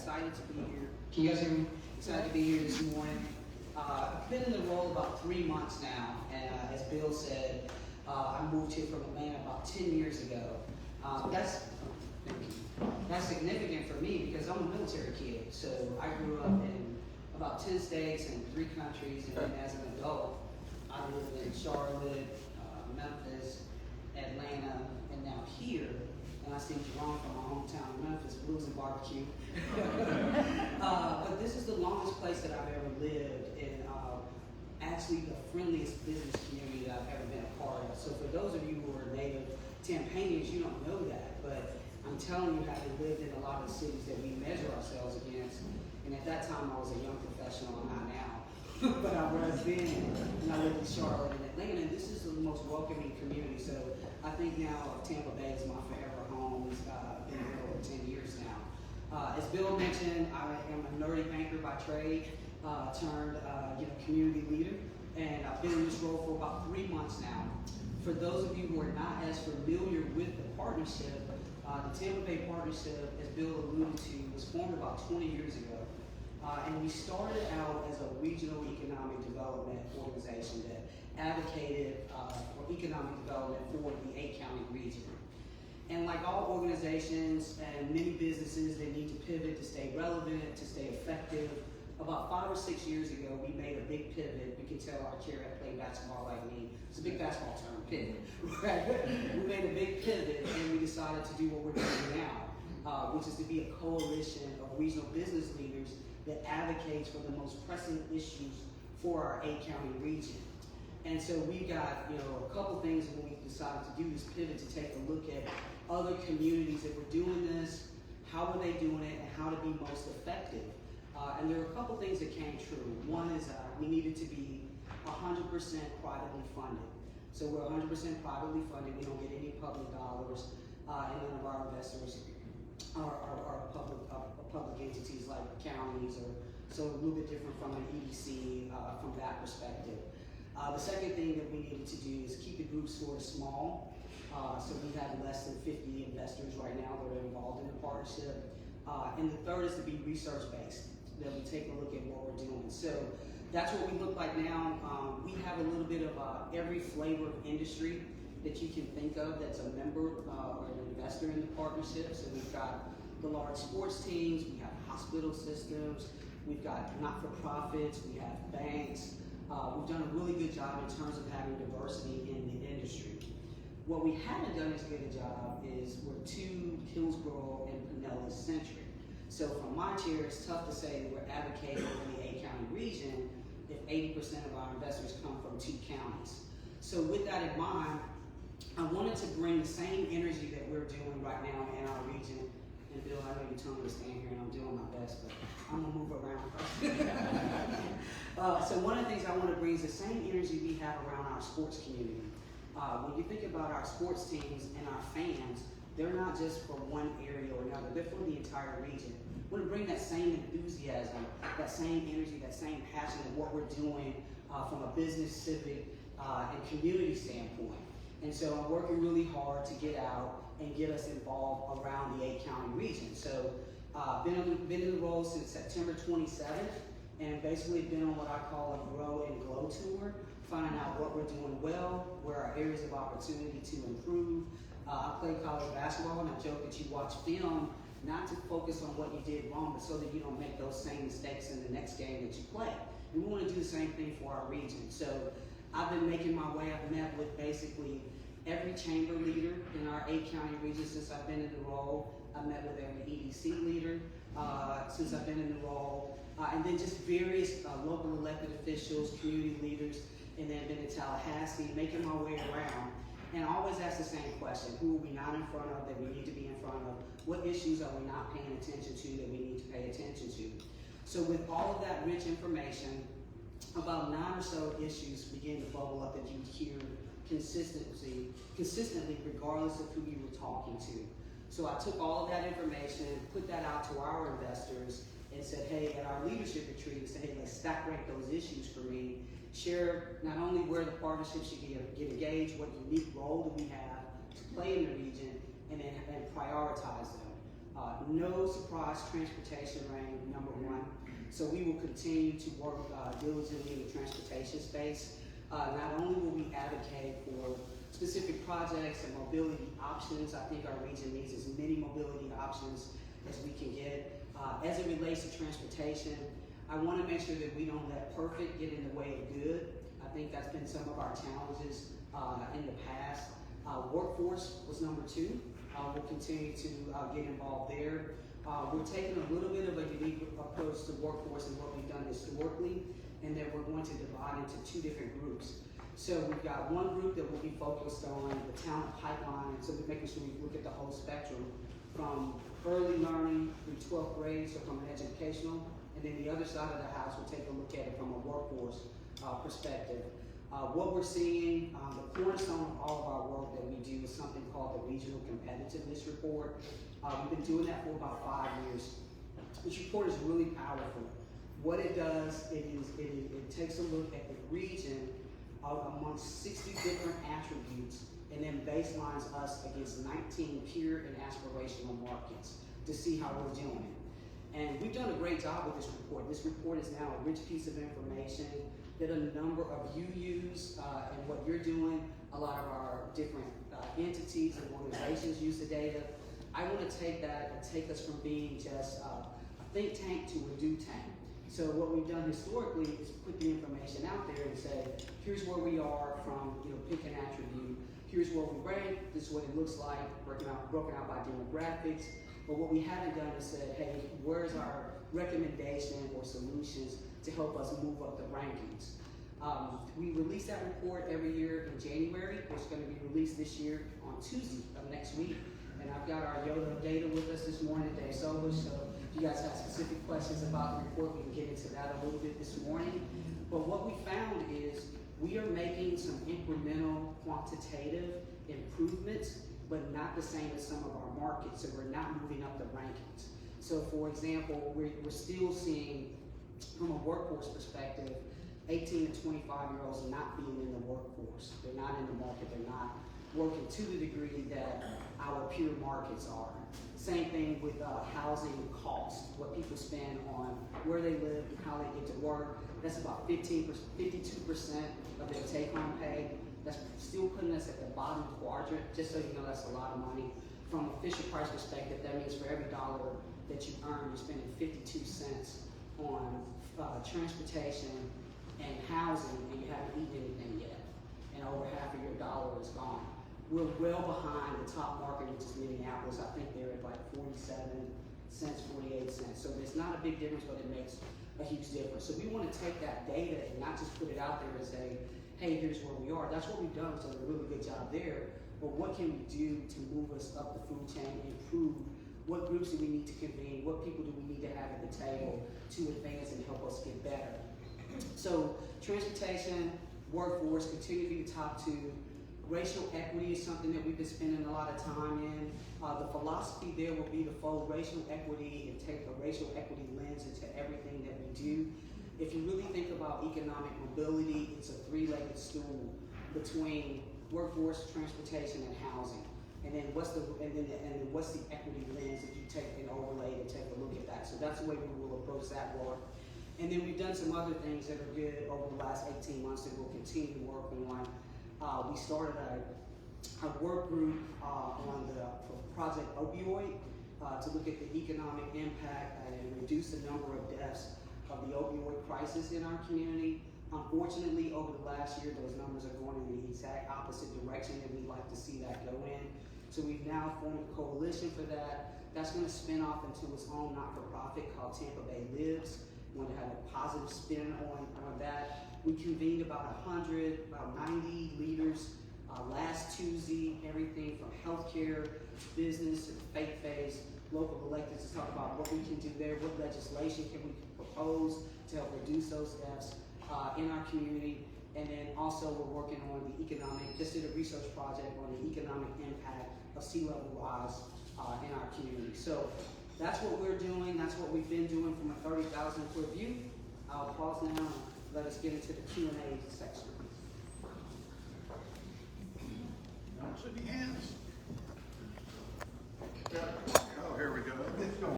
excited to be here. Can you guys hear me? Excited to be here this morning. I've been in the role about 3 months now, and as Bill said, I moved here from Atlanta about 10 years ago. That's significant for me because I'm a military kid. So I grew up in about 10 states and 3 countries, and then as an adult, I lived in Charlotte, Memphis, Atlanta, and now here. And I see Jerome from my hometown, Memphis, Blues and Barbecue. But this is the longest place that I've ever lived, and actually the friendliest business community that I've ever been a part of. So for those of you who are native Tampanians, you don't know that, but I'm telling you, having lived in a lot of the cities that we measure ourselves against, and at that time I was a young professional, I'm not now, but I was then, and I lived in Charlotte and Atlanta, and this is the most welcoming community. So I think now Tampa Bay is my forever home. It's been here over 10 years now. As Bill mentioned, I am a nerdy banker by trade, turned community leader, and I've been in this role for about 3 months now. For those of you who are not as familiar with the partnership, the Tampa Bay Partnership, as Bill alluded to, was formed about 20 years ago. And we started out as a regional economic development organization that advocated for economic development for the 8-county region. And like all organizations and many businesses, they need to pivot to stay relevant, to stay effective. About 5 or 6 years ago, we made a big pivot. We can tell our chair had played basketball like me. It's a big basketball term, pivot. Right? We made a big pivot, and we decided to do what we're doing now, which is to be a coalition of regional business leaders that advocates for the most pressing issues for our 8-county region. And so we got a couple things when we decided to do this pivot, to take a look at other communities that were doing this, how were they doing it, and how to be most effective. And there were a couple things that came true. One is we needed to be 100% privately funded. So we're 100% privately funded. We don't get any public dollars, and none of our investors are public entities like counties, or so a little bit different from an EDC from that perspective. The second thing that we needed to do is keep the group sort of small. So we have less than 50 investors right now that are involved in the partnership. And the third is to be research-based, that we take a look at what we're doing. So that's what we look like now. We have a little bit of every flavor of industry that you can think of that's a member or an investor in the partnership. So we've got the large sports teams, we have hospital systems, we've got not-for-profits, we have banks. We've done a really good job in terms of having diversity in the industry. What we haven't done as good a job is we're too Hillsborough and Pinellas centric. So from my chair, it's tough to say that we're advocating for the 8-county region if 80% of our investors come from 2 counties. So with that in mind, I wanted to bring the same energy that we're doing right now in our region. And Bill, I know you told me to stand here and I'm doing my best, but I'm gonna move around. So one of the things I want to bring is the same energy we have around our sports community. When you think about our sports teams and our fans, they're not just for one area or another, they're for the entire region. We want to bring that same enthusiasm, that same energy, that same passion of what we're doing from a business, civic, and community standpoint. And so I'm working really hard to get out and get us involved around the 8-county region. So been in the role since September 27th, and basically been on what I call a grow and glow tour, finding out what we're doing well, where our areas of opportunity to improve. I played college basketball, and I joke that you watch film not to focus on what you did wrong, but so that you don't make those same mistakes in the next game that you play. And we want to do the same thing for our region. So I've been making my way. I've met with basically every chamber leader in our 8-county region since I've been in the role. I've met with every EDC leader since I've been in the role. And then just various local elected officials, community leaders, and then been in Tallahassee, making my way around. And I always ask the same question: who are we not in front of that we need to be in front of? What issues are we not paying attention to that we need to pay attention to? So with all of that rich information, about 9 or so issues begin to bubble up that you hear consistently regardless of who you were talking to. So I took all of that information, put that out to our investors, and said, hey, at our leadership retreat, said, hey, let's stack rank those issues for me. Share not only where the partnership should get engaged, what unique role do we have to play in the region, and prioritize them. No surprise, transportation ranked number one. So we will continue to work diligently in the transportation space. Not only will we advocate for specific projects and mobility options, I think our region needs as many mobility options as we can get. As it relates to transportation, I want to make sure that we don't let perfect get in the way of good. I think that's been some of our challenges in the past. Workforce was number two. We'll continue to get involved there. We're taking a little bit of a unique approach to workforce and what we've done historically, and then we're going to divide into two different groups. So we've got one group that will be focused on the talent pipeline, so we're making sure we look at the whole spectrum from early learning through 12th grade, so from an educational, and then the other side of the house will take a look at it from a workforce perspective. What we're seeing, the cornerstone of all of our work that we do is something called the Regional Competitiveness Report. We've been doing that for about 5 years. This report is really powerful. What it does, it takes a look at the region amongst 60 different attributes and then baselines us against 19 peer and aspirational markets to see how we're doing. And we've done a great job with this report. This report is now a rich piece of information that a number of you use and what you're doing. A lot of our different entities and organizations use the data. I want to take that and take us from being just a think tank to a do tank. So what we've done historically is put the information out there and say, here's where we are from, pick an attribute. Here's where we rank. This is what it looks like, broken out by demographics. But what we haven't done is said, hey, where's our recommendation or solutions to help us move up the rankings? We release that report every year in January. It's going to be released this year on Tuesday of next week. And I've got our Yoda data with us this morning, Dave Solis. So if you guys have specific questions about the report, we can get into that a little bit this morning. But what we found is we are making some incremental quantitative improvements, but not the same as some of our markets. So we're not moving up the rankings. So for example, we're still seeing, from a workforce perspective, 18 to 25-year-olds not being in the workforce. They're not in the market. They're not working to the degree that our peer markets are. Same thing with housing costs, what people spend on where they live and how they get to work. That's about 52% of their take-home pay. That's still putting us at the bottom quadrant. Just so you know, that's a lot of money. From a Fisher Price perspective, that means for every dollar that you earn, you're spending 52 cents on transportation and housing, and you haven't eaten anything yet. And over half of your dollar is gone. We're well behind the top market, which is Minneapolis. I think they're at like 47 cents, 48 cents. So there's not a big difference, but it makes a huge difference. So we want to take that data and not just put it out there and say, hey, here's where we are. That's what we've done, so a really good job there. But what can we do to move us up the food chain, improve? What groups do we need to convene? What people do we need to have at the table to advance and help us get better? So transportation, workforce, continue to be the top two. Racial equity is something that we've been spending a lot of time in. The philosophy there will be to fold racial equity and take a racial equity lens into everything that we do. If you really think about economic mobility, it's a three-legged stool between workforce, transportation, and housing. And then what's the equity lens that you take and overlay and take a look at that? So that's the way we will approach that work. And then we've done some other things that are good over the last 18 months that we'll continue to work on. We started a work group on the Project Opioid to look at the economic impact and reduce the number of deaths of the opioid crisis in our community. Unfortunately, over the last year, those numbers are going in the exact opposite direction that we'd like to see that go in. So we've now formed a coalition for that. That's going to spin off into its own not-for-profit called Tampa Bay Lives. We want to have a positive spin on that. We convened about 90 leaders last Tuesday, everything from healthcare, business, and faith-based, local electeds to talk about what we can do there, what legislation can we propose to help reduce those deaths in our community. And then also we're working on the just did a research project on the economic impact of sea level rise in our community. So that's what we're doing. That's what we've been doing from a 30,000 foot view. I'll pause now and let us get into the Q&A section. Should be hands. Oh, here we go.